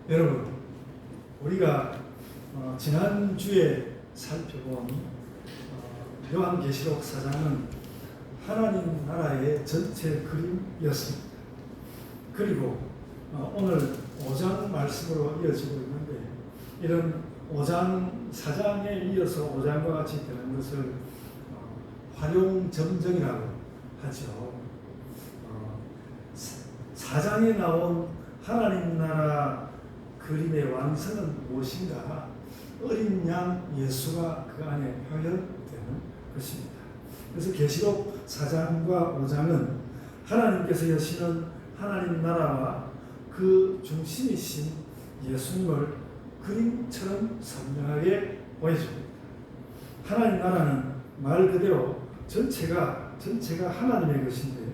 여러분, 우리가 지난주에 살펴본 요한계시록 4장은 하나님 나라의 전체 그림이었습니다. 그리고 오늘 5장 말씀으로 이어지고 있는데, 이런 5장, 4장에 이어서 5장과 같이 되는 것을 활용점정이라고 하죠. 4장에 나온 하나님 나라 그림의 완성은 무엇인가? 어린 양 예수가 그 안에 표현되는 것입니다. 그래서 계시록 4장과 5장은 하나님께서 여시는 하나님 나라와 그 중심이신 예수님을 그림처럼 선명하게 보여줍니다. 하나님 나라는 말 그대로 전체가 하나님의 것인데,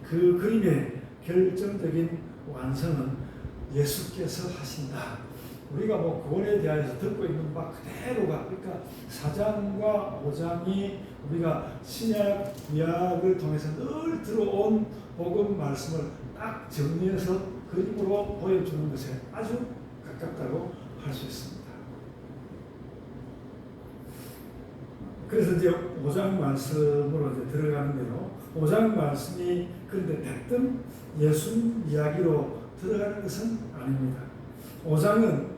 그 그림의 결정적인 완성은 예수께서 하신다. 우리가 구원에 대해서 듣고 있는 바 그대로가, 그러니까 4장과 5장이 우리가 신약, 구약을 통해서 늘 들어온 복음 말씀을 딱 정리해서 그림으로 보여주는 것에 아주 가깝다고 할 수 있습니다. 그래서 이제 5장 말씀으로 이제 들어가는데요. 5장 말씀이 그런데 대뜸 예수님 이야기로 들어가는 것은 아닙니다. 5장은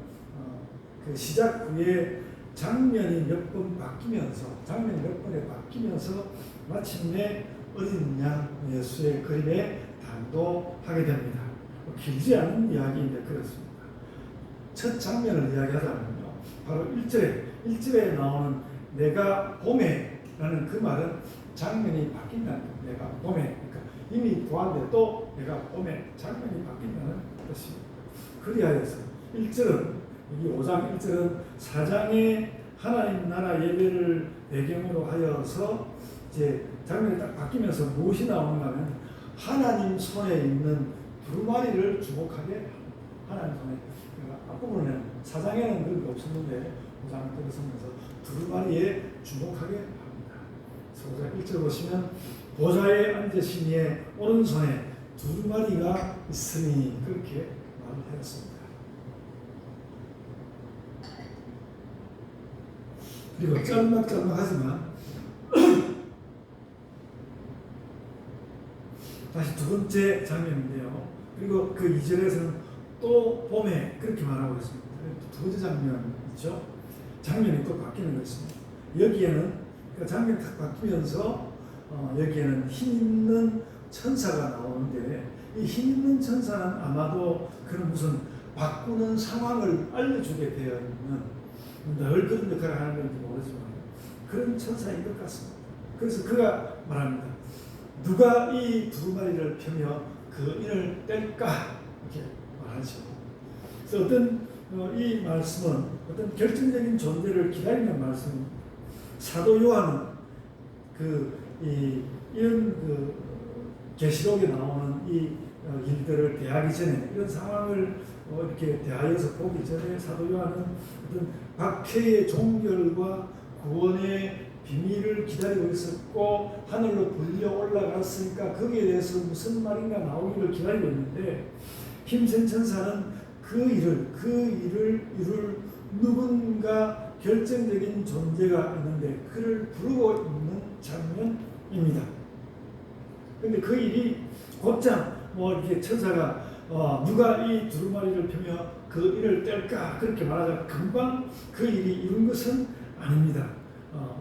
그 시작 후에 장면이 몇 번 바뀌면서, 마침내 어린 양 예수의 그림에 단도하게 됩니다. 길지 않은 이야기인데 그렇습니다. 첫 장면을 이야기하자면요, 바로 1절에 나오는 내가 봄에 라는 그 말은 장면이 바뀐다는 거예요. 내가 봄에, 그러니까 이미 보았는데 또 내가 봄에 장면이 바뀐다는 뜻입니다. 그리하여서 1절은, 이 5장 1절은 4장의 하나님 나라 예배를 배경으로 하여서 이제 장면이 딱 바뀌면서 무엇이 나오는가 하면 하나님 손에 있는 두루마리를 주목하게 합니다. 하나님 손에. 그러니까 앞부분에는 4장에는 그런 게 없었는데 5장을 들어서면서 두루마리에 주목하게 합니다. 그래서 1절 보시면 보좌에 앉으신 이의 오른손에 두루마리가 있으니 그렇게 말을 하였습니다. 그리고 짤막짤막하지만 다시 두 번째 장면인데요. 그리고 그 2절에서는 또 봄에 그렇게 말하고 있습니다. 두 번째 장면 있죠. 장면이 또 바뀌는 것입니다. 여기에는 그 장면이 딱 바뀌면서 여기에는 힘 있는 천사가 나오는데, 이 힘 있는 천사는 아마도 그런 무슨 바꾸는 상황을 알려주게 되어 있는, 늘 그런 역할을 하는 건지 모르지만 그런 천사인 것 같습니다. 그래서 그가 말합니다. 누가 이 두루마리를 펴며 그 인을 뗄까? 이렇게 말하죠. 그래서 이 말씀은 어떤 결정적인 존재를 기다리는 말씀입니다. 사도 요한은 이런 계시록에 나오는 이 일들을 대하기 전에, 이런 상황을 이렇게 대하여서 보기 전에 사도 요한은 어떤 박해의 종결과 구원의 비밀을 기다리고 있었고, 하늘로 불려 올라갔으니까 거기에 대해서 무슨 말인가 나오기를 기다리고 있는데, 힘센 천사는 그 일을 이룰 누군가 결정적인 존재가 있는데 그를 부르고 있는 장면입니다. 그런데 그 일이 곧장 이렇게 천사가 누가 이 두루마리를 펴며 그 일을 뗄까 그렇게 말하자 금방 그 일이 이룬 것은 아닙니다.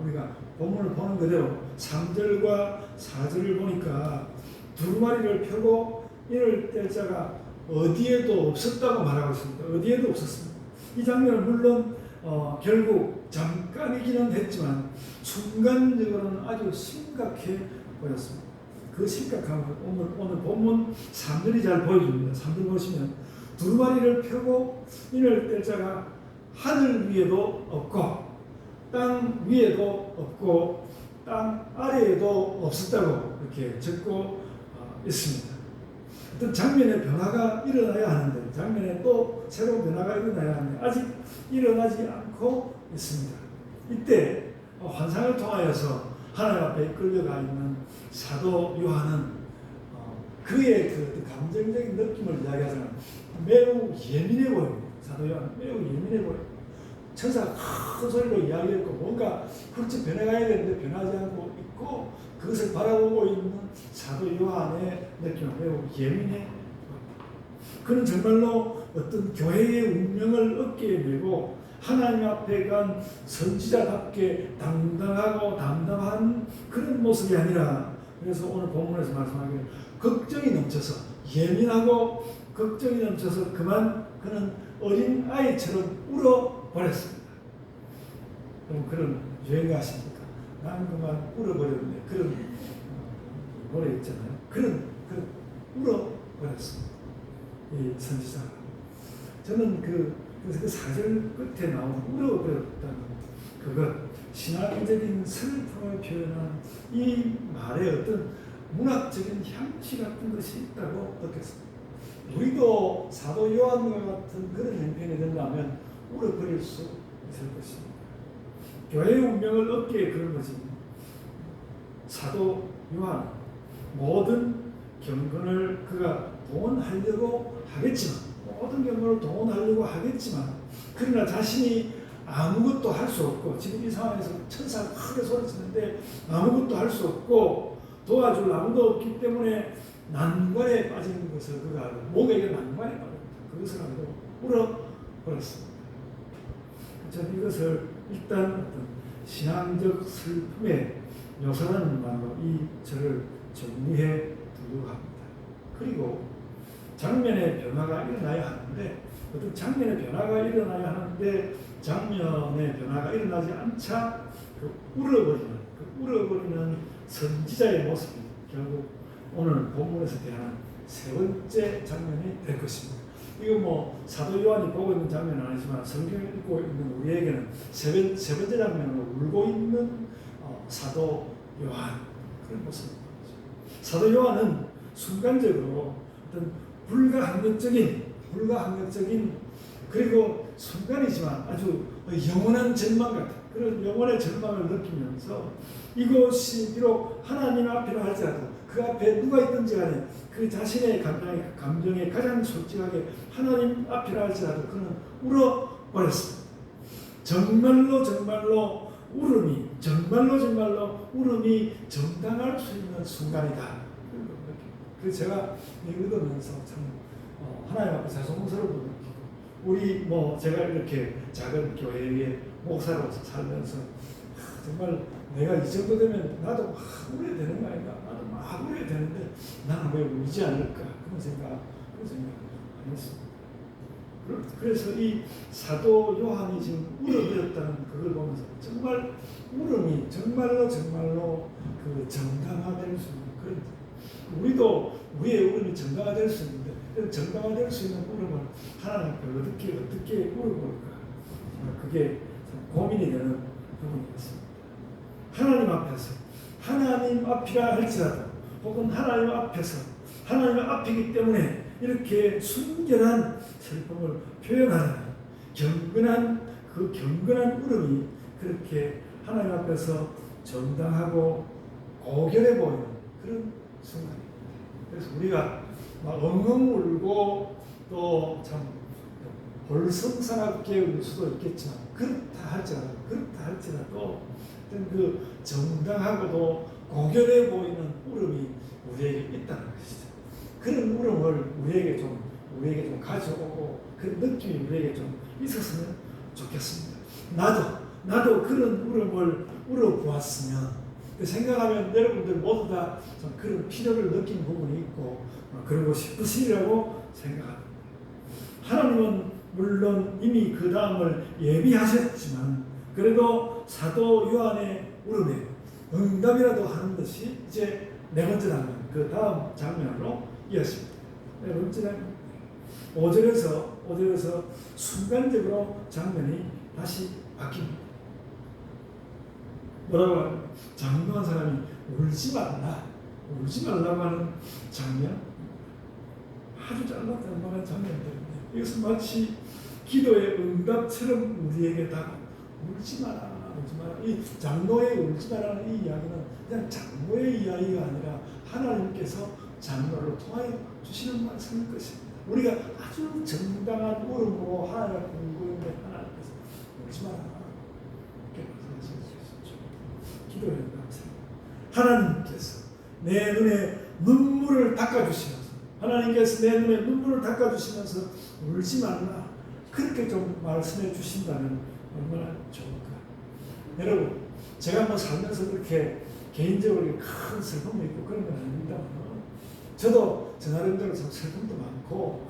우리가 본문을 보는 그대로 3절과 4절을 보니까 두루마리를 펴고 이를 뗄 자가 어디에도 없었다고 말하고 있습니다. 어디에도 없었습니다. 이 장면은 물론 결국 잠깐이기는 했지만 순간적으로는 아주 심각해 보였습니다. 그 심각함을 오늘 본문 3절이 잘 보여줍니다. 3절 보시면 두루마리를 펴고 인을 뗄 자가 하늘 위에도 없고 땅 위에도 없고 땅 아래에도 없었다고 이렇게 적고 있습니다. 어떤 장면의 변화가 일어나야 하는데, 장면에 또 새로운 변화가 일어나야 하는데 아직 일어나지 않고 있습니다. 이때 환상을 통하여서 하나님 앞에 끌려가 있는 사도 요한은 그의 그 감정적인 느낌을 이야기하자면 매우 예민해 보입니다. 사도 요한 매우 예민해 보여요. 천사가 큰 소리로 이야기했고 뭔가 훌쩍 변해가야 되는데 변하지 않고 있고 그것을 바라보고 있는 사도 요한의 느낌은 매우 예민해. 그는 정말로 어떤 교회의 운명을 어깨에 메고 하나님 앞에 간 선지자답게 당당하고 담담한 그런 모습이 아니라, 그래서 오늘 본문에서 말씀하기를 걱정이 넘쳐서 예민하고 걱정이 넘쳐서 그만 그는 어린 아이처럼 울어버렸습니다. 그럼 그런 유행가 아십니까? 난 그만 울어버렸네. 그런 노래 있잖아요. 그런 울어버렸습니다. 이 선지자가. 저는 그래서 그 4절 끝에 나오는 울어버렸다는 그것, 신앙적인 슬픔을 표현한 이 말에 어떤 문학적인 향취 같은 것이 있다고 느꼈습니다. 우리도 사도 요한과 같은 그런 형편이 된다면 울어버릴 수 있을 것입니다. 교회의 운명을 어깨에 그런 거지. 사도 요한 모든 경건을 그가 동원하려고 하겠지만, 모든 경건을 동원하려고 하겠지만, 그러나 자신이 아무것도 할 수 없고, 지금 이 상황에서 천사가 크게 소리치는데 아무것도 할 수 없고 도와줄 아무도 없기 때문에 난관에 빠진 것을 그가 목에게 난관에 빠집니다. 그것을 알고 울어버렸습니다. 저는 이것을 일단 어떤 신앙적 슬픔의 묘사라는 말로 이 절을 정리해 두려고 합니다. 그리고 장면의 변화가 일어나야 하는데, 어떤 장면의 변화가 일어나야 하는데 장면의 변화가 일어나지 않자 울어버리는 선지자의 모습이 결국 오늘 본문에서 대하는 세 번째 장면이 될 것입니다. 이거 뭐 사도 요한이 보고 있는 장면은 아니지만 성경을 읽고 있는 우리에게는 세 번째 장면으로 울고 있는 사도 요한, 그런 모습입니다. 사도 요한은 순간적으로 어떤 불가항력적인 그리고 순간이지만 아주 영원한 절망 같은 그런 영원의 절망을 느끼면서, 이것이 비록 하나님 앞이라 할지라도 그 앞에 누가 있든지 간에 그 자신의 감정에 가장 솔직하게 하나님 앞이라 할지라도 그는 울어버렸습니다. 정말로 울음이 정당할 수 있는 순간이다. 그래서 제가 읽으면서 참 하나님 앞에 자성스러움을 느끼고, 우리 제가 이렇게 작은 교회의 목사로서 살면서 정말 내가 이 정도 되면 나도 막 울어야 되는 거 아닌가, 나도 막 울어야 되는데 나는 왜 울지 않을까, 그런 생각 안 했습니다. 그래서 이 사도 요한이 지금 울어버렸다는 그걸 보면서 정말 울음이 정말로 그 정당화될 수 있는 그런, 우리도 우리의 울음이 정당화될 수 있는데, 정당화될 수 있는 울음을 하나님 앞에 어떻게 울어볼까, 그게 참 고민이 되는 부분이었습니다. 하나님 앞에서, 하나님 앞이라 할지라도 혹은 하나님 앞에서, 하나님 앞이기 때문에 이렇게 순결한 슬픔을 표현하는 경건한 울음이 그렇게 하나님 앞에서 정당하고 고결해 보이는 그런 순간입니다. 그래서 우리가 막 엉엉 울고 또 참 볼성사납게 울 수도 있겠지만, 그렇다 할지라도 그 정당하고도 고결해 보이는 울음이 우리에게 있다는 것이죠. 그런 울음을 우리에게 좀 가져오고 그 느낌이 우리에게 좀 있었으면 좋겠습니다. 나도 그런 울음을 울어보았으면, 생각하면 여러분들 모두 다 그런 필요를 느낀 부분이 있고 그러고 싶으시리라고 생각합니다. 하나님은 물론 이미 그 다음을 예비하셨지만, 그래도 사도 요한의 울음에 응답이라도 하는 것이 이제 네 번째 장면, 그 다음 장면으로 이어집니다. 네 번째 장면, 5절에서 순간적으로 장면이 다시 바뀝니다. 뭐라고 하냐, 장로한 사람이 울지 말라고 하는 장면, 아주 짤막짤막한 장면들인데, 이것은 마치 기도의 응답처럼 우리에게 다가옵니다. 울지 마라. 이 장로의 울지 마라는 이 이야기는 그냥 장로의 이야기가 아니라 하나님께서 장로를 통하여 주시는 말씀일 것입니다. 우리가 아주 정당한 울음으로 하나님 앞에 울고 있는데 하나님께서 울지 마라 이렇게 말씀하시는 것이죠. 기도해야 합니다. 하나님께서 내 눈에 눈물을 닦아주시면서 하나님께서 내 눈에 눈물을 닦아주시면서 울지 말라 그렇게 좀 말씀해 주신다면 얼마나 좋을까. 여러분 제가 뭐 살면서 그렇게 개인적으로 큰 슬픔이 있고 그런 건 아닙니다. 저도 저 나름대로 참 슬픔도 많고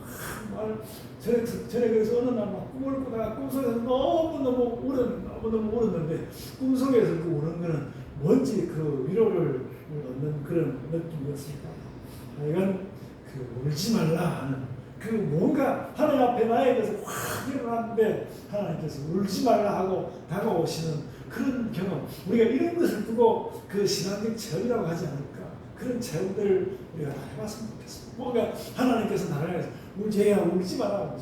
전에 그래서 어느 날 막 꿈을 꾸다가 꿈속에서 너무너무 울었는데 꿈속에서 그 우는 거는 뭔지 그 위로를 얻는 그런 느낌이었습니다. 하여간 그 울지 말라 하는 그 뭔가 하나님 앞에 나에게서 확 일어났는데 하나님께서 울지 말라 하고 다가오시는 그런 경험, 우리가 이런 것을 두고 그 신앙적 체험이라고 하지 않을까. 그런 체험들을 우리가 다 해봤으면 좋겠습니다. 뭔가 하나님께서 나를 향해서 울지 마라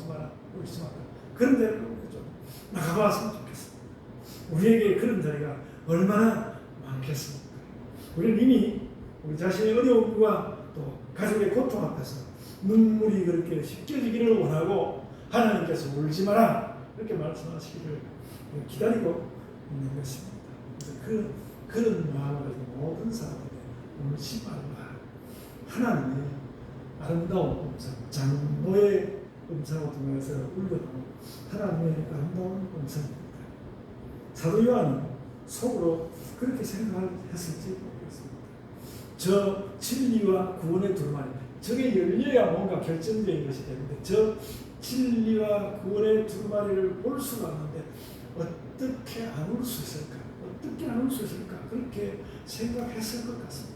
그런 데를 좀 나가봤으면 좋겠습니다. 우리에게 그런 자리가 얼마나 많겠습니까? 우리는 이미 우리 자신의 어려움과 또 가족의 고통 앞에서 눈물이 그렇게 씻겨지기를 원하고 하나님께서 울지 마라 이렇게 말씀하시기를 기다리고 있는 것입니다. 그런 마음을 가지고 모든 사람에게 울지 말라. 하나님의 아름다운 음성, 장로의 음성을 통해서 울려나온 하나님의 아름다운 음성입니다. 사도 요한은 속으로 그렇게 생각했을지 모르겠습니다. 저 진리와 구원의 두루마리, 저게 열려야 뭔가 결정적인 것이 되는데 저 진리와 구원의 두루마리를 볼 수가 없는데 어떻게 안 울 수 있을까? 그렇게 생각했을 것 같습니다.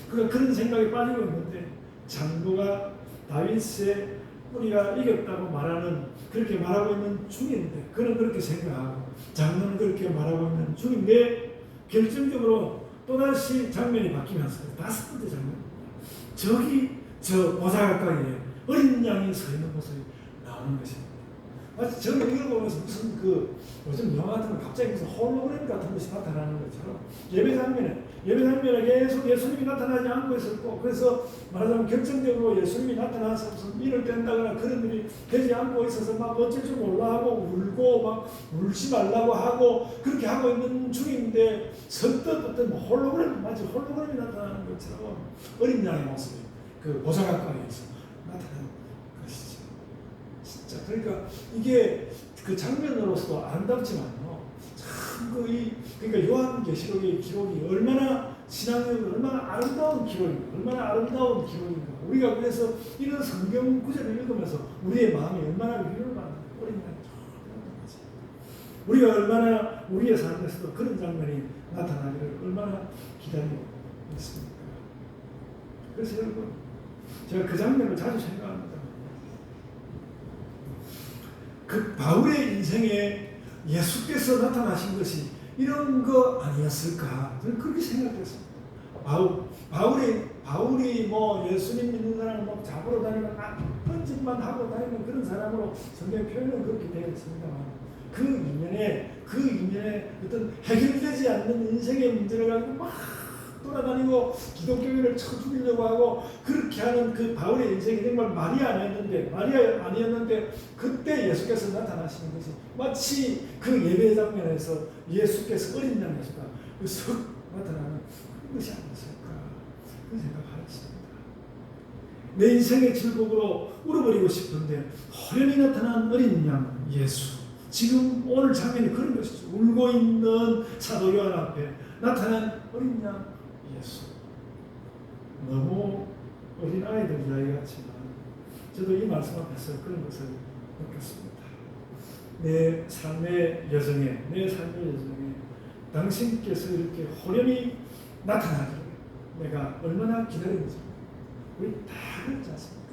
그런 생각에 빠지고 있는데 장로가 다윗의 우리가 이겼다고 말하는 그렇게 말하고 있는 중인데 그는 그렇게 생각하고 장로는 그렇게 말하고 있는 중인데 결정적으로 또다시 장면이 바뀌면서 다섯 번째 장면입니다. 저기 저 보좌 가까이에 어린 양이 서 있는 모습이 나오는 것입니다. 마치 저를 이걸 보면서 무슨 요즘 영화 같은 거 갑자기 무슨 홀로그램 같은 것이 나타나는 것처럼 예배 장면에 계속 예수님이 나타나지 않고 있었고 그래서 말하자면 결정적으로 예수님이 나타나서 무슨 일을 뺀다거나 그런 일이 되지 않고 있어서 막 어쩔 줄 몰라 하고 울고 막 울지 말라고 하고 그렇게 하고 있는 중인데 선뜻 어떤 마치 홀로그램이 나타나는 것처럼 어린 양의 모습이 그 보좌 가까이에서 나타나는 것이죠. 진짜 그러니까 이게 그 장면으로서도 아름답지만요. 참 그러니까 요한계시록의 기록이 얼마나 신앙적으로 얼마나 아름다운 기록인가. 우리가 그래서 이런 성경 구절을 읽으면서 우리의 마음이 얼마나 위로를 받는 어린 양이 우리가 얼마나 우리의 삶에서도 그런 장면이 나타나기를 얼마나 기다리고 있습니까? 그래서 여러분 제가 그 장면을 자주 생각합니다. 그 바울의 인생에 예수께서 나타나신 것이 이런 거 아니었을까? 저는 그렇게 생각했습니다. 바울이 뭐 예수님 믿는 사람을 뭐 잡으러 다니고 나쁜 짓만 하고 다니는 그런 사람으로 성경 표현은 그렇게 되어 있습니다만 그 이면에 어떤 해결되지 않는 인생의 문제를 가지고 막 돌아다니고 기독교인을 쳐 죽이려고 하고 그렇게 하는 그 바울의 인생이 정말 말이 아니었는데 그때 예수께서 나타나시는 것이 마치 그 예배 장면에서 예수께서 어린 양이시다 석 나타나는 것이 아니었을까 그런 생각하였습니다. 내 인생의 즐거움으로 울어버리고 싶은데 호련히 나타난 어린 양 예수, 지금 오늘 장면이 그런 것이죠. 울고 있는 사도 요한 앞에 나타난 어린 양 예수. 너무 어린 아이들 이야기 같지만 저도 이 말씀 앞에서 그런 것을 느꼈습니다. 내 삶의 여정에 당신께서 이렇게 호련히 나타나기를 내가 얼마나 기다리는지 우리 다 그렇지 않습니까?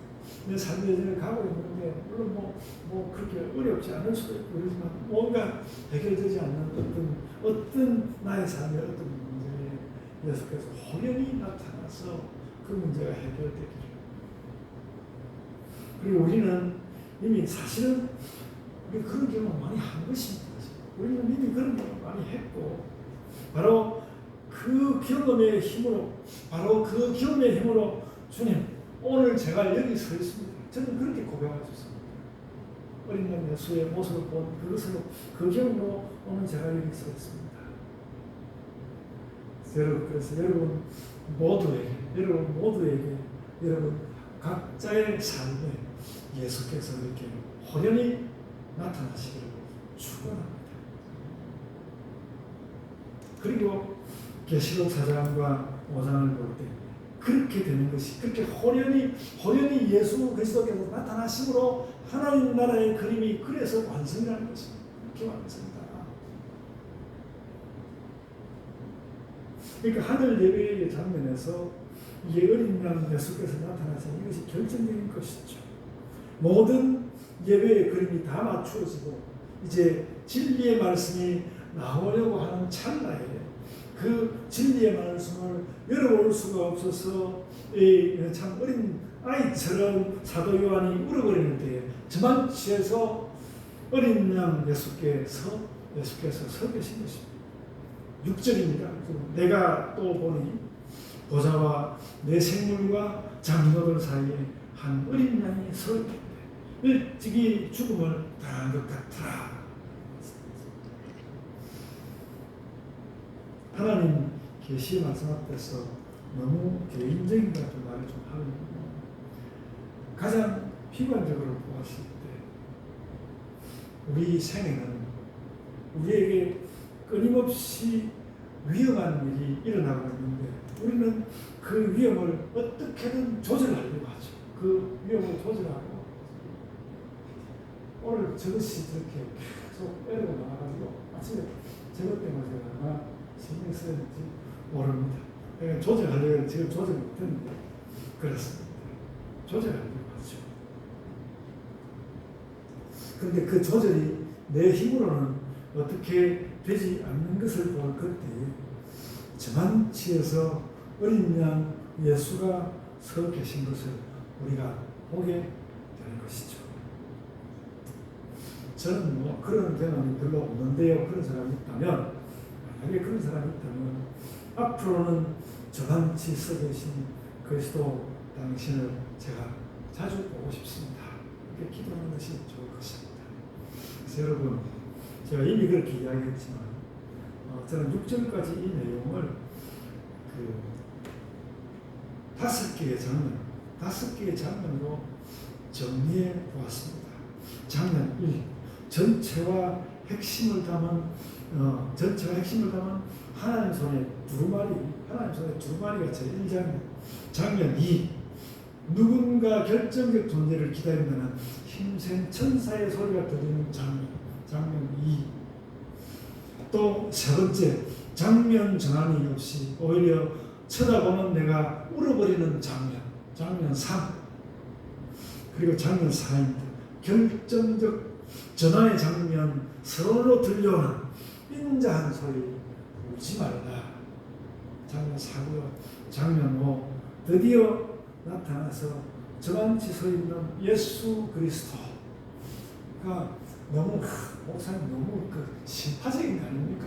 내 삶의 여정을 가고 있는데 물론 뭐 그렇게 어렵지 않을 수도 있고 그렇지만 뭔가 해결되지 않는 어떤 나의 삶의 어떤 문제에 예수께서 호련히 나타나서 그 문제가 해결되기를. 그리고 우리는 이미 사실은 우리 그런 경험 많이 한 것입니다. 우리는 이미 그런 경험 많이 했고 바로 그 경험의 힘으로 주님 오늘 제가 여기 서 있습니다. 저는 그렇게 고백하고 싶습니다. 어린 양 예수의 모습을 본 그것으로 그 경우로 오늘 제가 여기 서 있습니다. 여러분, 그래서 여러분 모두에게 여러분 각자의 삶에 예수께서 이렇게 호련히 나타나시기를 축원합니다. 그리고 계시록 4장과 5장을 볼 때 그렇게 되는 것이 그렇게 호련히 예수 그리스도께서 나타나심으로 하나님 나라의 그림이 그래서 완성이라는 것입니다. 그렇게 완성이다. 그러니까 하늘 예배의 장면에서 이 어린 양 예수께서 나타나신 이것이 결정적인 것이죠. 모든 예배의 그림이 다 맞추어지고 이제 진리의 말씀이 나오려고 하는 찰나에 그 진리의 말씀을 열어볼 수가 없어서 참 어린 아이처럼 사도 요한이 울어버리는 때에 저만치에서 어린 양 예수께서 서 계신 것입니다. 6절입니다. 내가 또 보니 보좌와 내 생물과 장로들 사이에 한 어린 양이 서 있는데 일찍이 죽음을 당한 것 같더라. 하나님 계시 말씀 앞에서 너무 개인적인 같은 말을 좀 하거든요. 가장 비관적으로 보았을 때 우리 생애는 우리에게 끊임없이 위험한 일이 일어나고 있는데 우리는 그 위험을 어떻게든 조절하려고 하죠. 그 위험을 조절하고 오늘 저것이 저렇게 계속 에러가 나와가지고 아침에 저것 때문에 제가 신경 써야 될지 모릅니다. 내가 조절하려고 지금 조절 못했는데 그렇습니다. 조절하려고 하죠. 그런데 그 조절이 내 힘으로는 어떻게 되지 않는 것을 볼 그때에 저만치에서 어린 양 예수가 서 계신 것을 우리가 보게 되는 것이죠. 저는 뭐 그런 경험이 별로 없는데요. 그런 사람이 있다면 만약에 그런 사람이 있다면 앞으로는 저만치 서 계신 그리스도 당신을 제가 자주 보고 싶습니다. 이렇게 기도하는 것이 좋을 것입니다. 그래서 여러분 제가 이미 그렇게 이야기했지만 저는 6절까지 이 내용을 다섯 개의 장면으로 정리해 보았습니다. 장면 1. 전체와 핵심을 담은 하나님 손에 두루마리가 제1장면. 장면 2. 누군가 결정적 존재를 기다린다는 힘센 천사의 소리가 들리는 장면 2. 또 세 번째, 장면 전환이 없이 오히려 쳐다보는 내가 울어버리는 장면 3. 그리고 장면 4입니다. 결정적 전환의 장면, 서로 들려오는 인자한 소리, 울지 말라. 장면 4고요. 장면 5. 드디어 나타나서 저만치 서 있는 예수 그리스도가 너무 목사님 너무 심파적인 거 아닙니까?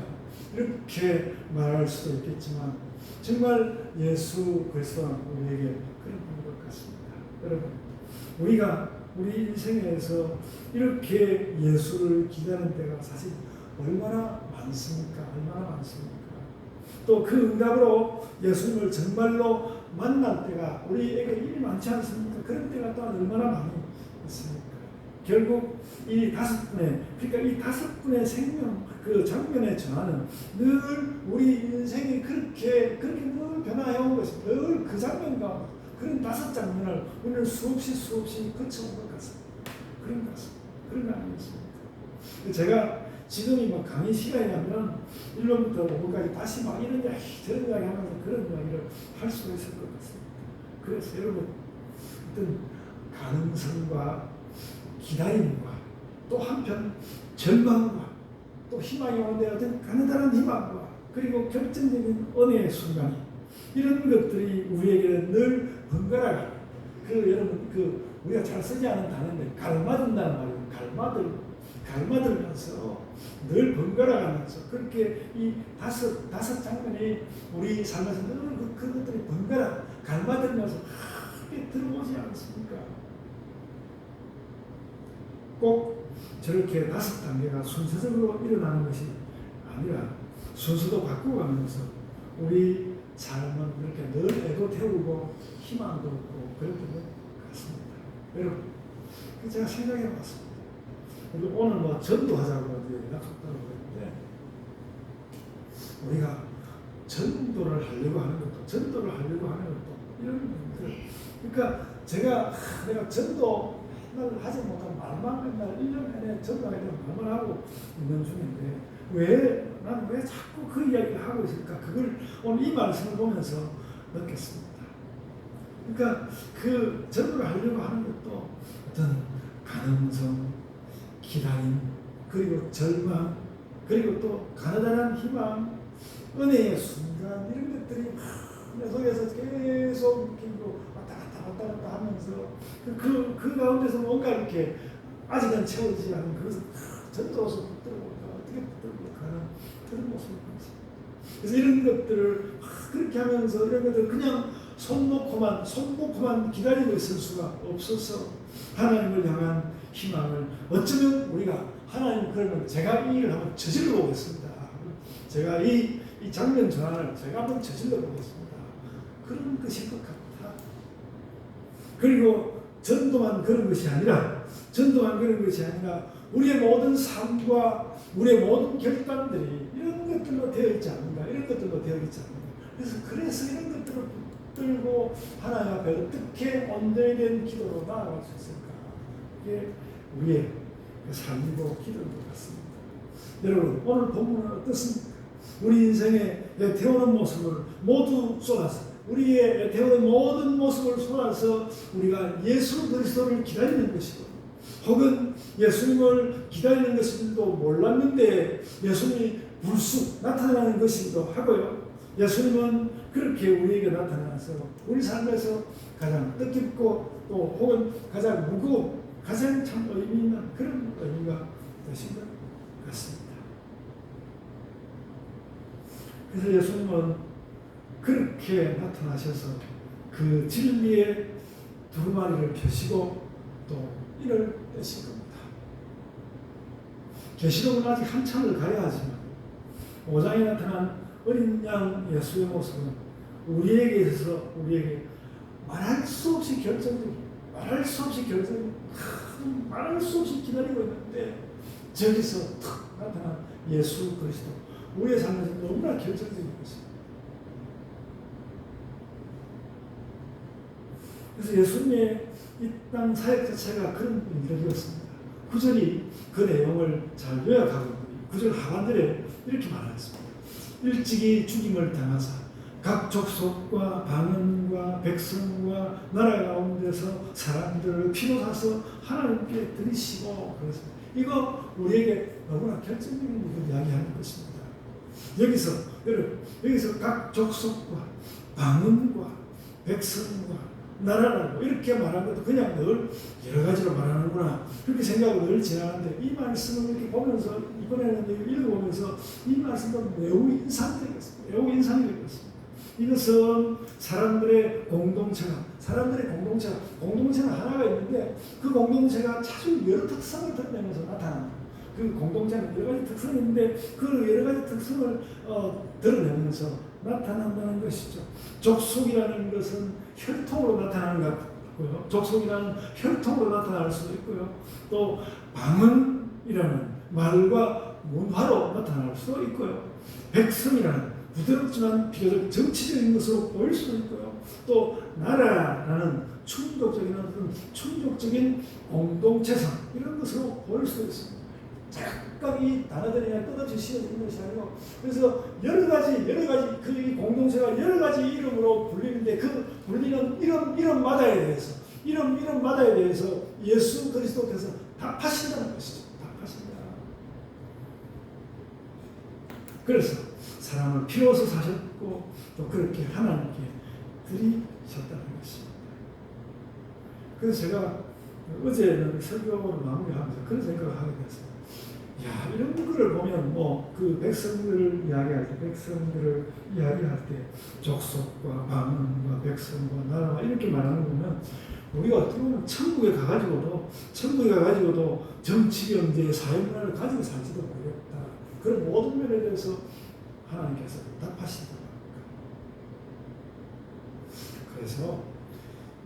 이렇게 말할 수도 있겠지만 정말 예수 그리스도는 우리에게 그런 것 같습니다. 여러분, 우리가 우리 인생에서 이렇게 예수를 기다리는 때가 사실 얼마나 많습니까? 또 그 응답으로 예수님을 정말로 만날 때가 우리에게 일이 많지 않습니까? 그런 때가 또한 얼마나 많이 있습니까? 결국 이 다섯 분의 생명 그 장면의 전환은 늘 우리 인생이 그렇게 늘 변화해 온 것이 늘 그 장면과 그런 다섯 장면을 우리는 수없이 거쳐온 것 같습니다. 그런 것 같습니다. 그런 거 아니겠습니까? 제가 지금이 뭐 강의 시간이 나면 1번부터 5번까지 다시 막 이런 이야기 저런 이야기 하면서 그런 이야기를 할 수가 있을 것 같습니다. 그래서 여러분 어떤 가능성과 기다림과 또 한편 절망과 또 희망이 오는데 어떤 가느다란 희망과 그리고 결정적인 은혜의 순간이 이런 것들이 우리에게는 늘 번갈아가 여러분 우리가 잘 쓰지 않은 단어인데 갈마든다는 말이에요. 갈마들면서 늘 번갈아가면서 그렇게 이 다섯 장면이 우리 삶에서 늘 그것들이 갈마들면서 크게 들어오지 않습니까? 꼭 저렇게 5단계가 순서적으로 일어나는 것이 아니라 순서도 바꾸어가면서 우리 삶은 이렇게 늘 애도 태우고 희망도 없고 그랬던 것 같습니다. 여러분, 제가 생각해 봤습니다. 오늘 뭐 전도하자고 이제 약속하고 그랬는데 우리가 전도를 하려고 하는 것도 이런 것들. 그러니까 내가 전도 맨날 하지 못한 말만 맨날 1년 내내 전도하게 되면 말만 하고 있는 중인데 나는 왜 자꾸 그 이야기를 하고 있을까? 그걸 오늘 이 말씀을 보면서 느꼈습니다. 그러니까 그 전도를 하려고 하는 것도 어떤 가능성, 기다림, 그리고 절망, 그리고 또 가느다란 희망, 은혜의 순간 이런 것들이 내 속에서 계속 왔다 갔다 하면서 그 가운데서 뭔가 이렇게 아직은 채워지지 않은 그것을 전도로서 붙들어볼까 어떻게 붙들어볼까 하는 그런 모습을 보였습니다. 그래서 이런 것들을 그렇게 하면서 이런 것들을 그냥 손 놓고만 기다리고 있을 수가 없어서 하나님을 향한 희망을 어쩌면 우리가 하나님 그러면 제가 이 일을 한번 저질러 보겠습니다. 제가 이 장면 전환을 제가 한번 저질러 보겠습니다. 그런 것일 것 같아. 그리고 전도만 그런 것이 아니라 우리의 모든 삶과 우리의 모든 결단들이 이런 것들로 되어 있지 않는가. 그래서 이런 것들을 붙들고 하나님 앞에 어떻게 온전된 기도로 나아갈 수 있을까. 이게 우리의 삶이고 기도인 것 같습니다. 여러분, 오늘 본문은 어떻습니까? 우리 인생의 태우는 모습을 모두 쏟아서 우리의 태우는 모든 모습을 쏟아서 우리가 예수 그리스도를 기다리는 것이고 혹은 예수님을 기다리는 것인지도 몰랐는데 예수님이 불쑥 나타나는 것이기도 하고요. 예수님은 그렇게 우리에게 나타나서 우리 삶에서 가장 뜻깊고 또 혹은 가장 무거운 가장 참 의미 있는 그런 의미가 되신 것 같습니다. 그래서 예수님은 그렇게 나타나셔서 그 진리의 두루마리를 펴시고 또 이를 떼신 겁니다. 계시록은 아직 한참을 가야 하지만 5장에 나타난 어린 양 예수의 모습은 우리에게 있어서 말할 수 없이 결정적인 말할 수 없이 기다리고 있는데 저기서 탁 나타난 예수 그리스도 우리의 삶에서 너무나 결정적인 것입니다. 그래서 예수님의 이 땅 사역 자체가 그런 일들이었습니다. 9절이 그 내용을 잘 요약하고 있는데 9절 하반절에 이렇게 말했습니다. 일찍이 죽임을 당하사 각 족속과 방언과 백성과 나라 가운데서 사람들을 피로 사서 하나님께 드리시고 그랬습니다. 이거 우리에게 너무나 결정적인 일을 이야기하는 것입니다. 여기서 각 족속과 방언과 백성과 나라라고 이렇게 말하는 것도 그냥 늘 여러 가지로 말하는구나 그렇게 생각하고 늘 지나가는데 이 말씀을 이렇게 보면서 이번에는 읽어보면서 이 말씀은 매우 인상적이었습니다. 이것은 사람들의 공동체가 하나가 있는데 그 공동체가 아주 여러 특성을 드러내면서 나타납니다. 그 공동체는 여러 가지 특성이 있는데 그 여러 가지 특성을 드러내면서 나타난다는 것이죠. 족속이라는 것은 혈통으로 나타나는 것 같고요. 족속이라는 혈통으로 나타날 수도 있고요. 또 방언이라는 말과 문화로 나타날 수도 있고요. 백성이라는 부드럽지만 비교적 정치적인 것으로 보일 수도 있고요. 또 나라라는 충족적인 공동체성 이런 것으로 보일 수도 있습니다. 각각 이 단어들이 그냥 끝없이 씌워지는 것이 아니고 그래서 여러 가지 그 공동체가 여러 가지 이름으로 불리는데 그 불리는 이름마다에 대해서 예수 그리스도께서 답하신다는 것이죠. 그래서 사람을 피로서 사셨고 또 그렇게 하나님께 드리셨다는 것입니다. 그래서 제가 어제는 설교를 마무리하면서 그런 생각을 하게 됐어요. 이런 거를 보면 그 백성들을 이야기할 때 족속과 방언과 백성과 나라와 이렇게 말하는 거 보면 우리가 어떻게 보면 천국에 가가지고도 정치, 경제, 사회문화를 가지고 살지도 모르겠다. 그런 모든 면에 대해서 하나님께서 답하시더라고요. 그래서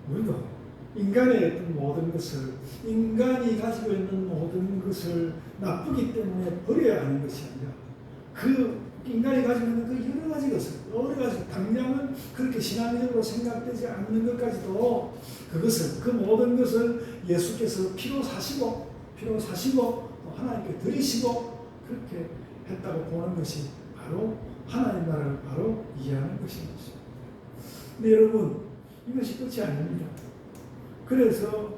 우리도 인간의 어떤 모든 것을, 인간이 가지고 있는 모든 것을 나쁘기 때문에 버려야 하는 것이 아니라 그 인간이 가지고 있는 그 여러 가지 당장은 그렇게 신앙적으로 생각되지 않는 것까지도 그 모든 것을 예수께서 피로 사시고 하나님께 드리시고 그렇게 했다고 보는 것이 바로 하나님 나라를 바로 이해하는 것인 것입니다. 근데 여러분, 이것이 끝이 아닙니다. 그래서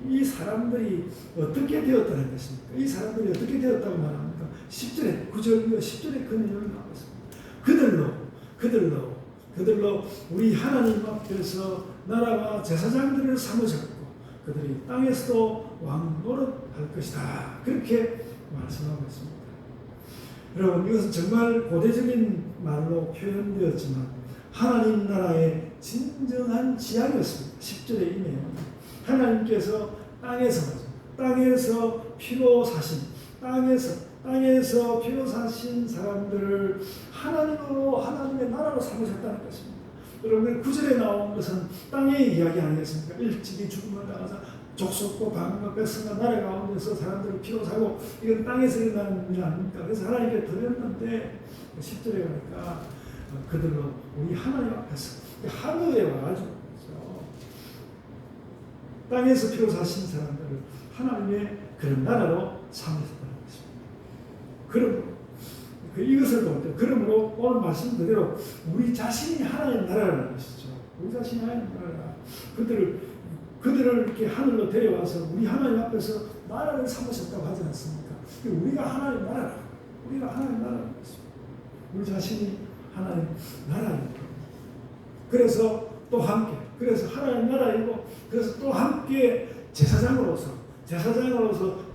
이 사람들이 어떻게 되었다는 것입니까? 이 사람들이 어떻게 되었다고 말합니까? 10절에, 10절에 그 내용이 나와 있습니다. 그들로 우리 하나님 앞에서 나라와 제사장들을 삼으셨고 그들이 땅에서도 왕 노릇할 것이다. 그렇게 말씀하고 있습니다. 여러분, 이것은 정말 고대적인 말로 표현되었지만 하나님 나라의 진정한 지향이었습니다. 10절에 이 내용. 하나님께서 땅에서 피로 사신, 땅에서 피로 사신 사람들을 하나님의 나라로 삼으셨다는 것입니다. 여러분, 9절에 나온 것은 땅의 이야기 아니겠습니까? 일찍이 죽음을 당하사 족속과 방과 백성과 나라 가운데서 사람들을 피로 사고, 이건 땅에서 일어나는 일 아닙니까? 그래서 하나님께 드렸는데 10절에 가니까 그들로 우리 하나님 앞에서 하늘에 와가지고 땅에서 피로 사신 사람들을 하나님의 그런 나라로 삼으셨다는 것입니다. 이것을 볼 때, 그러므로 오늘 말씀 그대로 우리 자신이 하나님 나라라는 것이죠. 우리 자신이 하나님 나라라. 그들을 이렇게 하늘로 데려와서 우리 하나님 앞에서 나라를 삼으셨다고 하지 않습니까? 우리가 하나님 나라라. 우리가 하나님 나라라는 것입니다. 우리 자신이 하나님 나라입니다. 그래서 하나님 나라이고, 그래서 또 함께 제사장으로서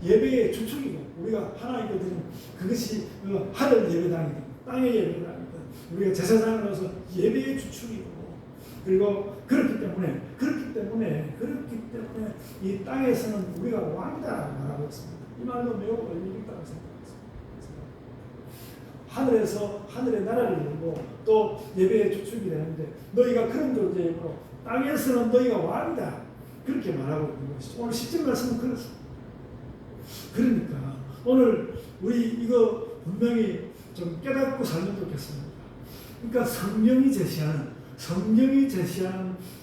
예배의 주축이고, 우리가 하나님께 드리는 그것이 하늘 예배당이든 땅의 예배당이든 우리가 제사장으로서 예배의 주축이고, 그리고 그렇기 때문에 이 땅에서는 우리가 왕이다 말하고 있습니다. 이 말도 매우 의미 있다고 생각합니다. 하늘의 나라를 열고 또 예배의 주축이 되는데, 너희가 그런 존재이므로 땅에서는 너희가 왕이다, 그렇게 말하고 있는 것이죠. 오늘 10절 말씀은 그렇습니다. 그러니까 오늘 우리 이거 분명히 좀 깨닫고 살면 좋겠습니다. 그러니까 성경이 제시하는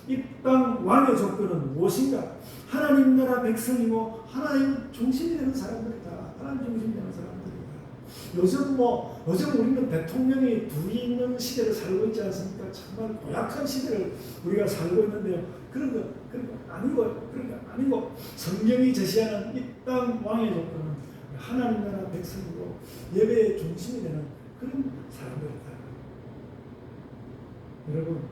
이 땅 왕의 조건은 무엇인가? 하나님 나라 백성이고 하나님 중심이 되는 사람들이다. 하나님 중심이 되는 사람들이다. 요즘 우리는 대통령이 둘이 있는 시대를 살고 있지 않습니까? 정말 고약한 시대를 우리가 살고 있는데요. 그런 거 아니고 성경이 제시하는 이 땅 왕의 조건은 하나님 나라 백성이고 예배의 중심이 되는 그런 사람들이다. 여러분,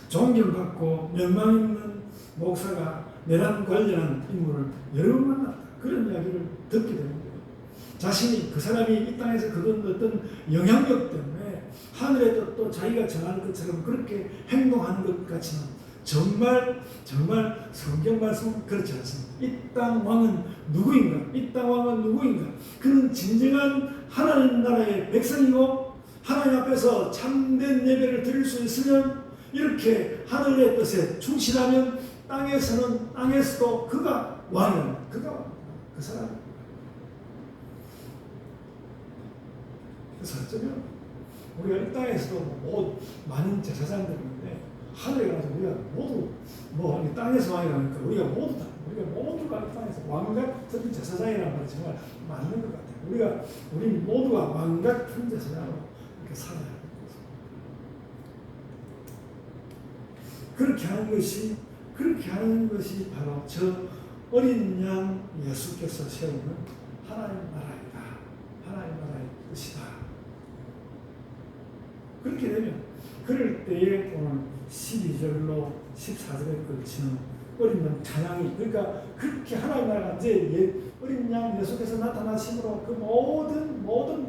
존경받고 명망 있는 목사가 내란 관련한 인물을 여러 번 만났다. 그런 이야기를 듣게 되는데요. 자신이, 그 사람이 이 땅에서 그런 어떤 영향력 때문에 하늘에 또 자기가 전하는 것처럼 그렇게 행동하는 것 같지만 정말 성경 말씀은 그렇지 않습니다. 이 땅 왕은 누구인가? 그는 진정한 하나님 나라의 백성이고 하나님 앞에서 참된 예배를 드릴 수 있으면, 이렇게 하늘의 뜻에 충실하면 땅에서도 그가 왕이다. 그 사람. 그래서 어쩌면 우리가 이 땅에서도 많은 제사장들이 있는데, 하늘에 가서 우리가 모두 이 땅에서 왕이라니까 우리가 모두가 이 땅에서 왕 같은 제사장이라는 말이 정말 맞는 것 같아요. 우리 모두가 왕 같은 제사장으로 이렇게 살아야 합니다. 그렇게 하는 것이 바로 저 어린 양 예수께서 세우는 하나님 나라이다. 하나님 나라의 뜻이다. 그렇게 되면, 그럴 때에 오늘 12절로 14절에 걸치는 어린 양 찬양이 그러니까 그렇게 하나님 나라가 이제 어린 양 예수께서 나타나심으로 그 모든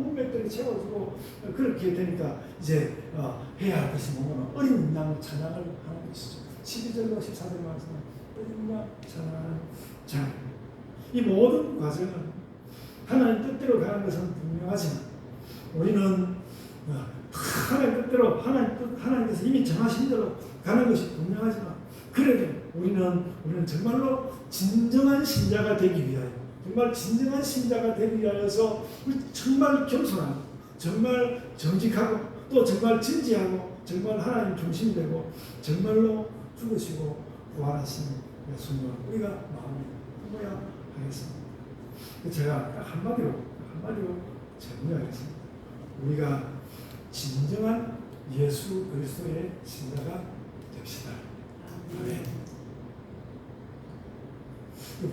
문맥들이 채워지고 그렇게 되니까 이제 해야 할 것이 뭐냐면 어린 양 찬양을 하는 것이죠. 12절로 14절 말씀은 어린 양 찬양. 이 모든 과정은 하나님 뜻대로 가는 것은 분명하지만 우리는 하나님 뜻대로 하나님께서 이미 정하신 대로 가는 것이 분명하지만 그래도 우리는 정말로 진정한 신자가 되기 위하여 정말 진정한 신자가 되기 위하여서 정말 겸손하고 정말 정직하고 또 정말 진지하고 정말 하나님 중심이 되고 정말로 죽으시고 부활하신 예수님을 우리가 마음에 품어야 하겠습니다. 제가 한마디로 정리하겠습니다. 우리가 진정한 예수 그리스도의 신자가 됩시다. 아멘.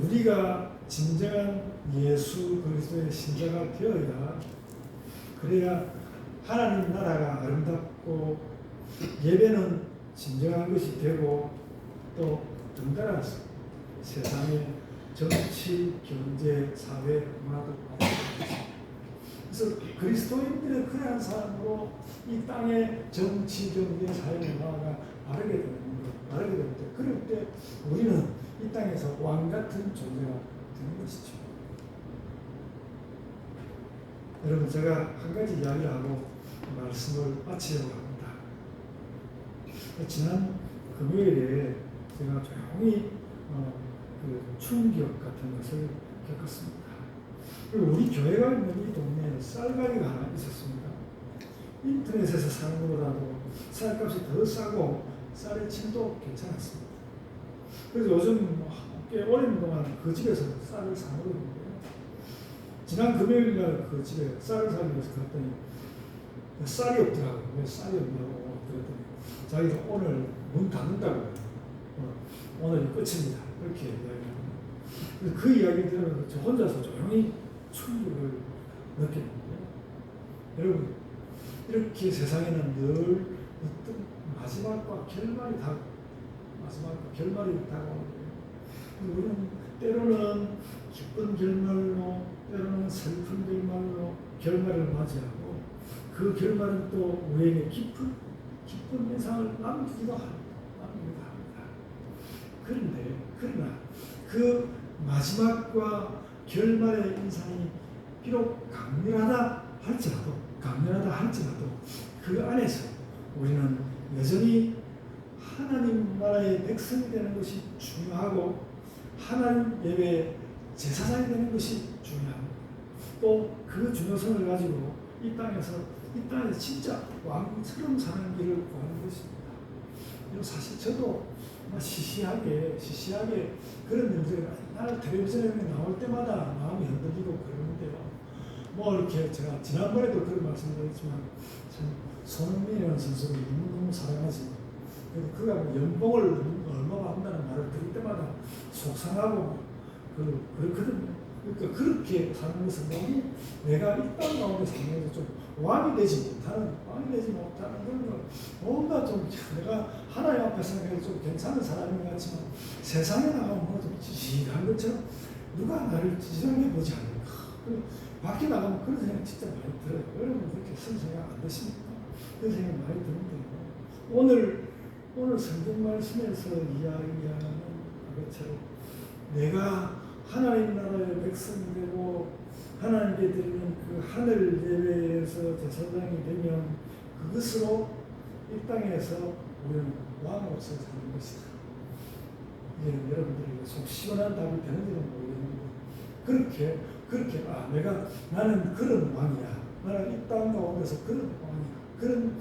우리가 진정한 예수 그리스도의 신자가 되어야 그래야 하나님 나라가 아름답고 예배는 진정한 것이 되고 또 덩달아 세상의 정치, 경제, 사회, 문화도 발전합니다. 그래서 그리스도인들의 그러한 삶으로 이 땅의 정치, 경제, 사회, 문화가 바르게 되는 때 그럴 때 우리는 이 땅에서 왕 같은 존재가 되는 것이죠. 여러분 제가 한 가지 이야기하고 말씀을 마치려고 합니다. 지난 금요일에 제가 조용히 그 충격 같은 것을 겪었습니다. 그리고 우리 교회가 있는 이 동네에 쌀가게가 하나 있었습니다. 인터넷에서 사는 것보다도 쌀값이 더 싸고 쌀의 질도 괜찮았습니다. 그래서 요즘 꽤 오랜 동안 그 집에서 쌀을 사 먹었는데요. 지난 금요일날 그 집에 쌀을 사기 위해서 갔더니 쌀이 없더라고요. 왜 쌀이 없냐고 그랬더니 자기가 오늘 문 닫는다고 오늘이 끝입니다. 이렇게 이야기합니다. 그 이야기 들으면서 저 혼자서 조용히 충격을 느꼈는데요. 여러분 이렇게 세상에는 늘 어떤 마지막과 결말이 다가오는데 우리는 때로는 기쁜 결말로 때로는 슬픈 결말을 맞이하고 그 결말은 또 우리에게 깊은 인상을 남기기도 합니다. 그러나 그 마지막과 결말의 인상이 비록 강렬하다 할지라도 그 안에서 우리는 여전히 하나님 나라의 백성이 되는 것이 중요하고 하나님 예배의 제사장이 되는 것이 중요합니다. 또 그 중요성을 가지고 이 땅에서 진짜 왕처럼 사는 길을 구하는 것입니다. 사실 저도 시시하게 그런 냄새가 날 텔레비전에 나올 때마다 마음이 흔들리고 그러는데요. 뭐 이렇게 제가 지난번에도 그런 말씀드렸지만 참 손흥민이라는 선수를 너무너무 사랑하지만 그가 연봉을 얼마 받는다는 말을 들을 때마다 속상하고 그렇거든요. 그러니까 그렇게 사는 것은 너무 내가 이 땅 가운데 사는 것에 좀 왕이 되지 못하는 그런 걸 뭔가 좀 내가 하나님 앞에서 좀 괜찮은 사람인 것 같지만 세상에 나가면 뭔가 좀 지지한 것처럼 누가 나를 지지해 보지 않을까. 밖에 나가면 그런 생각 진짜 많이 들어요. 여러분 그렇게 쓴 생각 안 드십니까? 그런 생각 많이 드는데 오늘 성경 말씀에서 이야기하는 것처럼 내가 하나님 나라의 백성이 되고 하나님께 드리는 그 하늘 예배에서 제사장이 되면 그것으로 이 땅에서 우리는 왕으로서 사는 것이다. 이제 여러분들에게 속 시원한 답이 되는지는 모르겠는데 그렇게 나는 그런 왕이야. 나는 이 땅 가운데서 그런 왕이야. 그런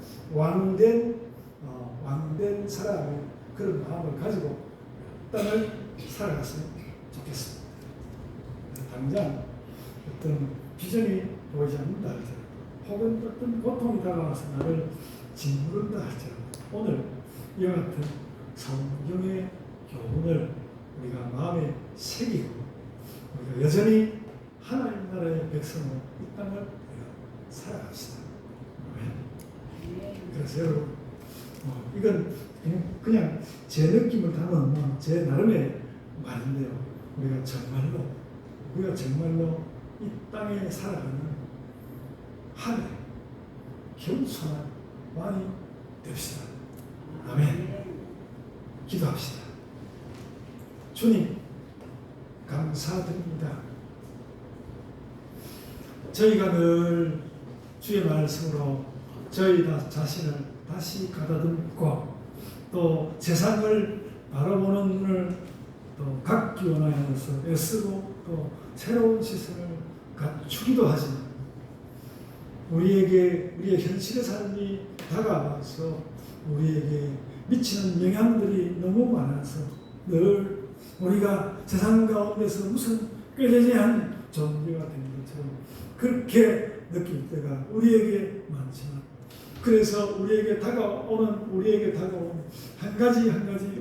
왕된 사람의 그런 마음을 가지고 땅을 살아갔으면 좋겠습니다. 당장 어떤 비전이 보이지 않는다 할지라도 혹은 어떤 고통이 다가와서 나를 짓누른다 할지라도 오늘 이와 같은 성경의 교훈을 우리가 마음에 새기고 우리가 여전히 하나님 나라의 백성으로 이 땅을 우리가 살아갑시다. 그래서 여러분 이건 그냥 그냥 제 느낌을 담은 제 나름의 말인데요. 우리가 정말로 이 땅에 살아가는 하늘의 겸손한 왕이 됩시다. 아멘. 기도합시다. 주님, 감사드립니다. 저희가 늘 주의 말씀으로 저희 자신을 다시 가다듬고 또 세상을 바라보는 눈을 또 갖기 원하여서 애쓰고 또 새로운 시선을 갖추기도 하지만 우리의 현실의 삶이 다가와서 우리에게 미치는 영향들이 너무 많아서 늘 우리가 세상 가운데서 무슨 꾀죄죄한 존재가 된 것처럼 그렇게 느낄 때가 우리에게 많지만 그래서 우리에게 다가온 한 가지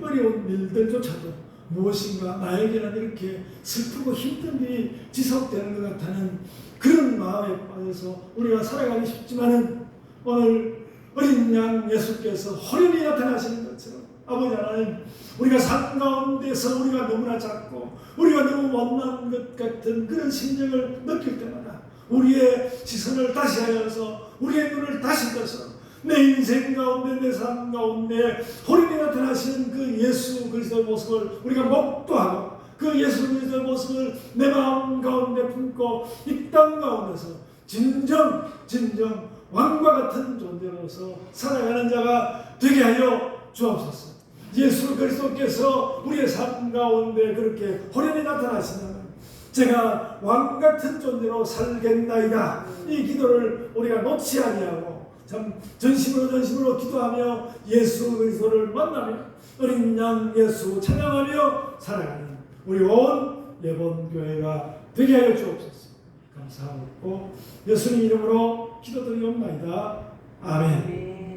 어려운 일들조차도 무엇인가 나에게는 이렇게 슬프고 힘든 일이 지속되는 것 같다는 그런 마음에 빠져서 우리가 살아가기 쉽지만은 오늘 어린 양 예수께서 호련히 나타나시는 것처럼 아버지 하나님, 우리가 삶 가운데서 우리가 너무나 작고 우리가 너무 못난 것 같은 그런 심정을 느낄 때마다 우리의 시선을 다시 하여서 우리의 눈을 다시 떠서 내 인생 가운데 내 삶 가운데 호련히 나타나시는 그 예수 그리스도의 모습을 우리가 목도하고 그 예수 그리스도의 모습을 내 마음 가운데 품고 이 땅 가운데서 진정 왕과 같은 존재로서 살아가는 자가 되게 하여 주옵소서. 예수 그리스도께서 우리의 삶 가운데 그렇게 호련히 나타나시면 제가 왕 같은 존재로 살겠나이다. 이 기도를 우리가 놓지 아니하고 참 전심으로 기도하며 예수 그리스도를 만나며 어린 양 예수 찬양하며 살아가는 우리 온 예본교회가 되게 하여 주옵소서. 감사하고 예수님 이름으로 기도드리옵나이다. 아멘.